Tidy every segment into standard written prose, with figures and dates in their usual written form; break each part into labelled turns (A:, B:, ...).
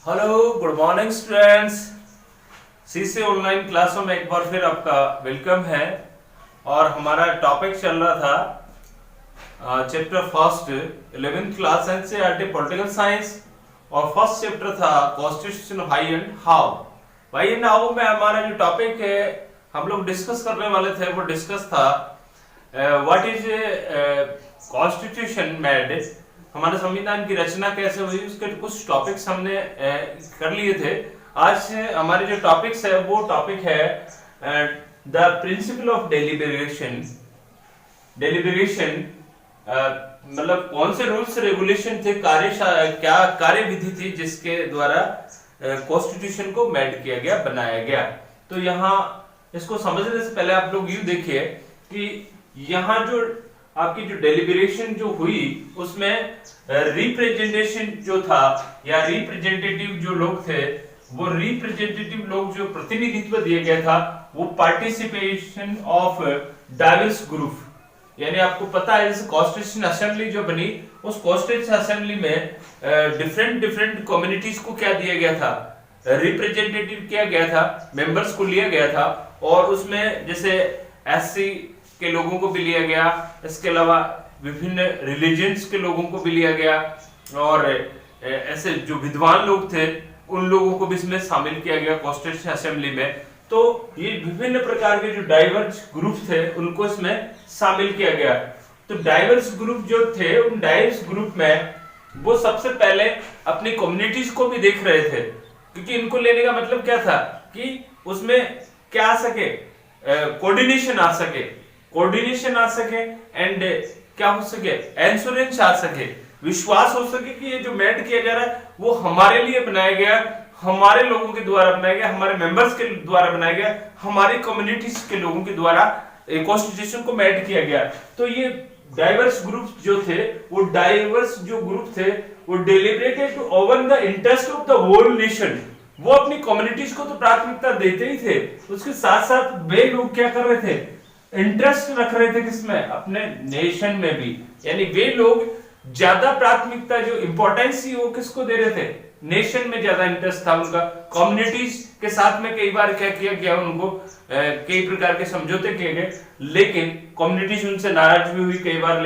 A: Hello, good morning students. CC online क्लासों में एक बार फिर आपका वेलकम है। और हमारा टॉपिक चल रहा था chapter first 11th class NCERT political science, और फर्स्ट चैप्टर था constitution why and how. Why and how में हमारा जो टॉपिक है हम लोग डिस्कस करने वाले थे वो डिस्कस था व्हाट इज कॉन्स्टिट्यूशन मेड, हमारे संविधान की रचना कैसे हुई, उसके कुछ टॉपिक्स हमने कर लिए थे। आज हमारे जो टॉपिक्स है वो टॉपिक है the principle of deliberation. Deliberation मतलब कौन से रूल्स रेगुलेशन थे, क्या कार्य विधि थी जिसके द्वारा कॉन्स्टिट्यूशन को मेड किया गया, बनाया गया। तो यहाँ इसको समझने से पहले आप लोग यूं देखिए कि यहाँ जो आपकी जो डेलिब्रेशन जो हुई उसमें रिप्रेजेंटेशन जो था या रिप्रेजेंटेटिव जो लोग थे, वो रिप्रेजेंटेटिव लोग जो प्रतिनिधित्व दिया गया था वो पार्टिसिपेशन ऑफ डाइवर्स ग्रुप, यानी आपको पता है जैसे कॉन्स्टिट्यूशन असेंबली जो बनी, उस कॉन्स्टिट्यूशन असेंबली में डिफरेंट कम्युनिटीज को क्या दिया गया था, रिप्रेजेंटेटिव किया गया था, मेंबर्स को लिया गया था। और उसमें जैसे एससी के लोगों को भी लिया गया, इसके अलावा विभिन्न रिलीजन्स के लोगों को भी लिया गया, और ऐसे जो विद्वान लोग थे उन लोगों को भी इसमें शामिल किया गया कॉन्स्टिट्यूशन असेंबली में। तो ये विभिन्न प्रकार के जो डाइवर्स ग्रुप थे उनको इसमें शामिल किया गया। तो डाइवर्स ग्रुप जो थे, उन डाइवर्स ग्रुप में वो सबसे पहले अपनी कम्युनिटीज को भी देख रहे थे, क्योंकि इनको लेने का मतलब क्या था कि उसमें क्या आ सके, कोऑर्डिनेशन आ सके एंड क्या हो सके, इंश्योरेंस आ सके, विश्वास हो सके कि ये जो मेड किया जा रहा है वो हमारे लिए बनाया गया, हमारे लोगों के द्वारा बनाया गया, हमारे मेंबर्स के द्वारा बनाया गया, हमारी कम्युनिटीज के लोगों के द्वारा कॉन्स्टिट्यूशन को मेड किया गया। तो ये डाइवर्स ग्रुप जो थे, वो डाइवर्स जो ग्रुप थे वो deliberated to own the interest of the whole nation. वो अपनी कम्युनिटीज को तो प्राथमिकता देते ही थे, उसके साथ साथ वे लोग क्या कर रहे थे, इंटरेस्ट रख रहे थे किसमें, अपने नेशन में भी। यानी वे लोग ज्यादा प्राथमिकता, जो इंपॉर्टेंस थी वो किसको दे रहे थे, नेशन में ज्यादा इंटरेस्ट था उनका। कम्युनिटीज के साथ में कई बार क्या किया गया, उनको कई प्रकार के समझौते किए गए, लेकिन कम्युनिटीज उनसे नाराज भी हुई कई बार।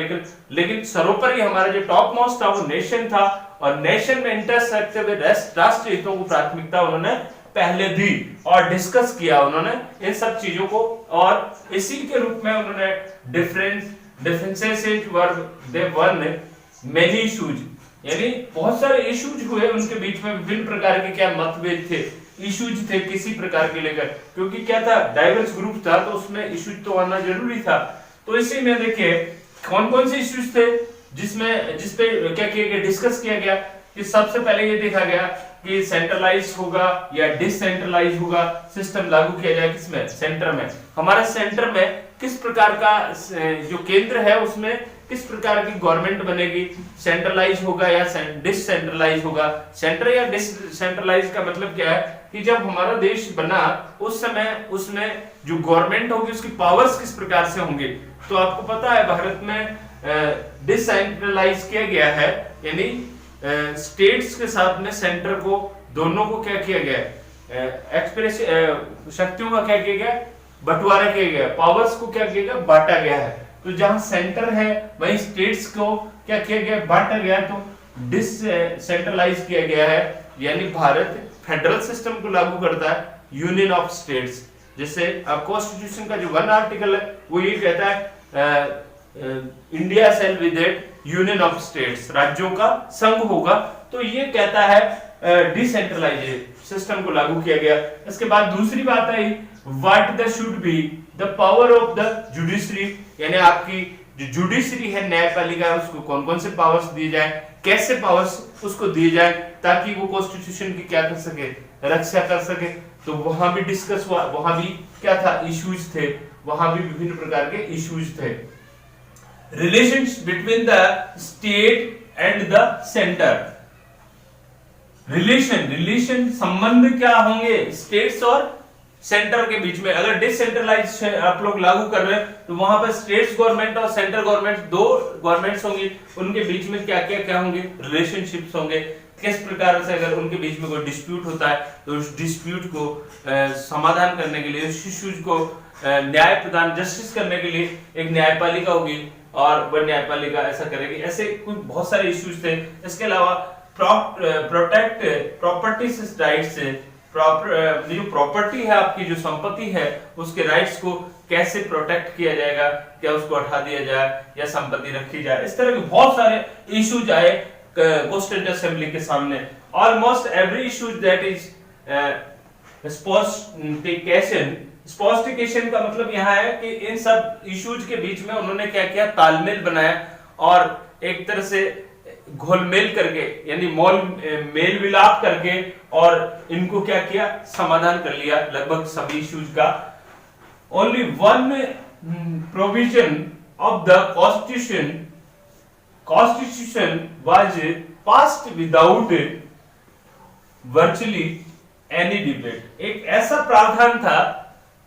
A: लेकिन सर्वोपरि हमारा जो टॉप मोस्ट था वो नेशन था, और नेशन में इंटरेस्ट रखते हुए राष्ट्रीय हितों को प्राथमिकता उन्होंने पहले दी और डिस्कस किया उन्होंने इन सब चीजों को। और इसी के रूप में उन्होंने डिफरेंसेस दे वन मेनी इश्यूज, यानी बहुत सारे इश्यूज हुए उनके बीच में, विभिन्न प्रकार के क्या मतभेद थे, इश्यूज थे किसी प्रकार के लेकर, क्योंकि क्या था, डाइवर्स ग्रुप था तो उसमें इश्यूज तो आना जरूरी था। तो इसी में देखिए कौन कौन से इश्यूज थे जिसपे क्या किया गया, डिस्कस किया गया। कि सबसे पहले ये देखा गया कि सेंट्रलाइज होगा या डिसेंट्रलाइज होगा सिस्टम लागू किया जाए, किसमें, सेंटर में। हमारा सेंटर में किस प्रकार का जो केंद्र है उसमें किस प्रकार की गवर्नमेंट बनेगी, सेंट्रलाइज होगा या डिसेंट्रलाइज होगा। सेंटर या डिसेंट्रलाइज का मतलब क्या है कि जब हमारा देश बना उस समय उसमें जो गवर्नमेंट होगी उसकी पावर्स किस प्रकार से होंगे। तो आपको पता है भारत में डिसेंट्रलाइज किया गया है, यानी स्टेट्स के साथ में सेंटर को, दोनों को क्या किया गया, एक्सप्रेस शक्तियों का क्या किया गया, बंटवारा किया गया, पावर्स को क्या किया गया, बांटा गया है। तो जहां सेंटर है वहीं स्टेट्स को क्या किया गया, बांटा गया, तो डिसेंट्रलाइज किया गया है। यानी भारत फेडरल सिस्टम को लागू करता है, यूनियन ऑफ स्टेट्स। जैसे अब कॉन्स्टिट्यूशन का जो 1 आर्टिकल है वो ये कहता है India shall be that union of states, राज्यों का संघ होगा। तो ये कहता है डिसेंट्रलाइज सिस्टम को लागू किया गया। इसके बाद दूसरी बात आई, what the should be the power of the judiciary, यानी आपकी जो जुडिशरी है, न्यायपालिका, उसको कौन कौन से पावर्स दिए जाए, कैसे पावर्स उसको दिए जाए ताकि वो कॉन्स्टिट्यूशन की क्या कर सके, रक्षा कर सके। तो वहां भी डिस्कस हुआ, वहां भी क्या था, इश्यूज थे, वहां भी विभिन्न प्रकार के इश्यूज थे। Relations between the state and the centre, relation संबंध क्या होंगे स्टेट्स और सेंटर के बीच में। अगर डिसेंट्रलाइज आप लोग लागू कर रहे हैं तो वहां पर स्टेट्स गवर्नमेंट और सेंट्रल गवर्नमेंट, दो गवर्नमेंट्स होंगी, उनके बीच में क्या क्या क्या होंगे, रिलेशनशिप्स होंगे। किस प्रकार से अगर उनके बीच में कोई डिस्प्यूट होता है तो उस डिस्प्यूट को समाधान करने के लिए, उस इश्यूज को न्याय प्रदान, जस्टिस करने के लिए एक न्यायपालिका होगी और वह न्यायपालिका ऐसा करेगी। ऐसे कुछ बहुत सारे इश्यूज थे। इसके अलावा प्रोटेक्ट प्रॉपर्टी राइट्स, जो प्रॉपर्टी है आपकी, जो संपत्ति है, उसके राइट्स को कैसे प्रोटेक्ट किया जाएगा, क्या उसको हटा दिया जाए या संपत्ति रखी जाए। इस तरह के बहुत सारे इश्यूज आए कॉन्स्टिट्यूएंट असेंबली के सामने। Almost every issues that is sophistication का मतलब यहाँ है कि इन सब इश्यूज के बीच में उन्होंने क्या किया, तालमेल बनाया और एक तरह से घोलमेल करके, यानी मेल विलाप करके और इनको क्या किया, समाधान कर लिया लगभग सभी इश्यूज का। Only one provision of the constitution was passed without virtually any debate. एक ऐसा प्रावधान था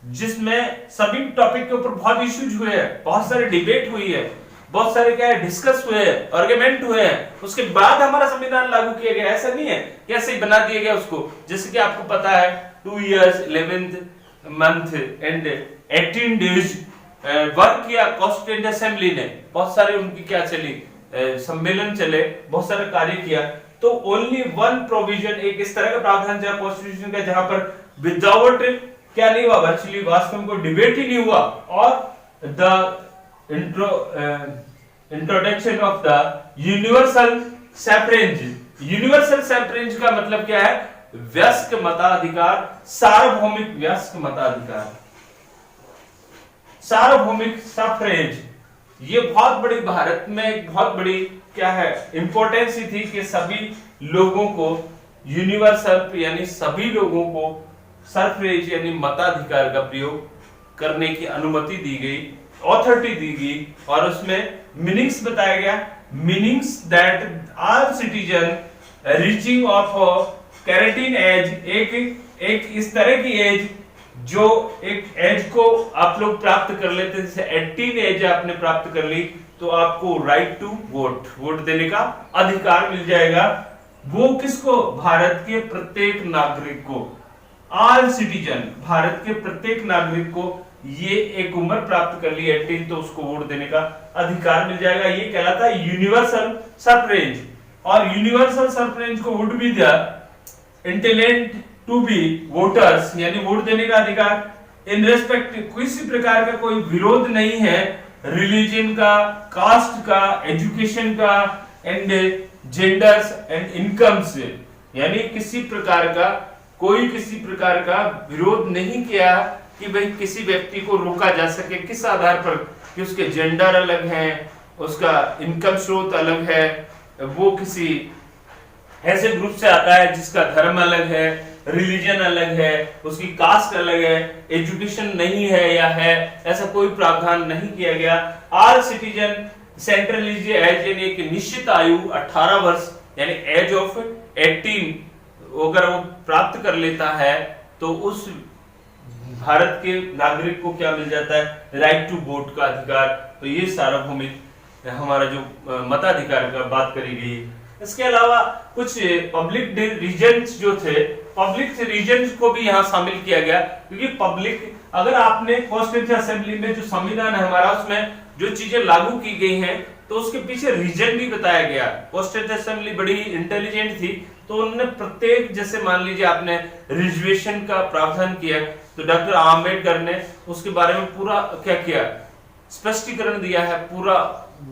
A: जिसमें सभी टॉपिक के ऊपर बहुत इश्यूज हुए हैं, बहुत सारे डिबेट हुई है, बहुत सारे क्या है डिस्कस हुए हैं, आर्गुमेंट हुए हैं, उसके बाद हमारा संविधान लागू किया गया। ऐसा नहीं है कि ऐसे ही बना दिया गया उसको। जैसे कि आपको पता है 2 years 11th month and 18 days work किया कॉन्स्टिट्यूएंट असेंबली ने, बहुत सारे उनकी क्या चली सम्मेलन चले, बहुत सारा कार्य किया। तो ओनली वन प्रोविजन, एक इस तरह का प्रावधान था कॉन्स्टिट्यूशन का जहां पर विदाउट क्या नहीं हुआ, वर्चुअली वास्तव में कोई डिबेट ही नहीं हुआ, और the introduction of the universal suffrage. Universal suffrage का मतलब क्या है, वयस्क मताधिकार, सार्वभौमिक वयस्क मताधिकार, सार्वभौमिक सफ्रेज। ये बहुत बड़ी, भारत में एक बहुत बड़ी क्या है इंपॉर्टेंस थी कि सभी लोगों को यूनिवर्सल यानी सभी लोगों को सफ्रेज यानी मताधिकार का प्रयोग करने की अनुमति दी गई, ऑथोरिटी दी गई। और उसमें मीनिंग्स बताया गया, meanings that all citizen reaching of certain age, एक इस तरह की एज जो एक एज को आप लोग प्राप्त कर लेते हैं, जैसे 18 एज आपने प्राप्त कर ली तो आपको राइट टू वोट देने का अधिकार मिल जाएगा। वो किसको, भारत के प्रत्येक नागरिक को, ऑल सिटीजन, भारत के प्रत्येक नागरिक को ये एक उम्र प्राप्त कर ली 18 तो उसको वोट देने का अधिकार मिल जाएगा। ये कहलाता है यूनिवर्सल सफ्रेज। और यूनिवर्सल सफ्रेज को would be the entitled to be voters, यानी वोट देने का अधिकार इन रेस्पेक्ट, किसी प्रकार का कोई विरोध नहीं है रिलीजन का, कास्ट का, एजुकेशन का एंड जेंडर्स एंड इनकम से, यानी किसी प्रकार का कोई किसी प्रकार का विरोध नहीं किया कि भाई किसी व्यक्ति को रोका जा सके किस आधार पर कि उसके जेंडर अलग है, उसका इनकम स्रोत अलग है, वो किसी ऐसे ग्रुप से आता है जिसका धर्म अलग है, रिलीजन अलग है, उसकी कास्ट अलग है, एजुकेशन नहीं है या है, ऐसा कोई प्रावधान नहीं किया गया। ऑल सिटीजन सेंट्रलाइज्ड एज, यानी एक निश्चित आयु 18 वर्ष यानी एज ऑफ 18 अगर वो प्राप्त कर लेता है तो उस भारत के नागरिक को क्या मिल जाता है, राइट टू वोट का अधिकार। तो ये सार्वभौमिक हमारा जो मताधिकार का बात करी गई। इसके अलावा कुछ पब्लिक रीजन्स जो थे, पब्लिक रीजन्स को भी यहाँ शामिल किया गया, क्योंकि पब्लिक, अगर आपने कॉन्स्टिट्यूएंट असेंबली में जो संविधान है हमारा, उसमें जो चीजें लागू की गई हैं तो उसके पीछे रीजन भी बताया गया। कॉन्स्टिट्यूएंट असेंबली बड़ी इंटेलिजेंट थी, तो उन्होंने प्रत्येक, जैसे मान लीजिए आपने रिजर्वेशन का प्रावधान किया तो डॉक्टर आम्बेडकर ने उसके बारे में पूरा क्या किया, स्पष्टीकरण दिया है, पूरा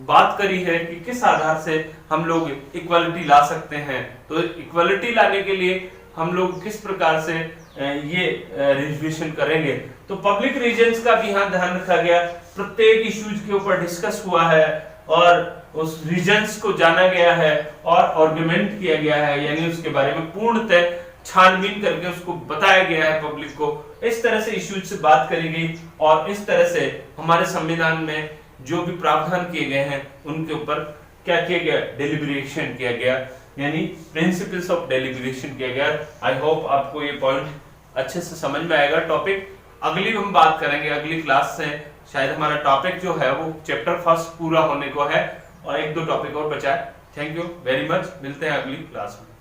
A: बात करी है कि किस आधार से हम लोग इक्वालिटी ला सकते हैं। तो इक्वालिटी लाने के लिए हम लोग किस प्रकार से ये रिजर्वेशन करेंगे। तो पब्लिक रीजन्स का भी यहाँ ध्यान रखा गया, प्रत्येक इश्यूज के ऊपर डिस्कस हुआ है और उस रीजन्स को जाना गया है और आर्गुमेंट किया गया है, यानी उसके बारे में पूर्णतः छानबीन करके उसको बताया गया है पब्लिक को। इस तरह से इश्यूज से बात करी गई और इस तरह से हमारे संविधान में जो भी प्रावधान किए गए हैं उनके ऊपर क्या किया गया, डेलिब्रेशन किया गया, यानी प्रिंसिपल्स ऑफ डेलिब्रेशन किया गया। आई होप आपको ये पॉइंट अच्छे से समझ में आएगा। टॉपिक अगली हम बात करेंगे, अगली क्लास से शायद हमारा टॉपिक जो है वो चैप्टर फर्स्ट पूरा होने को है और 1-2 टॉपिक और बचा है। थैंक यू वेरी मच, मिलते हैं अगली क्लास में।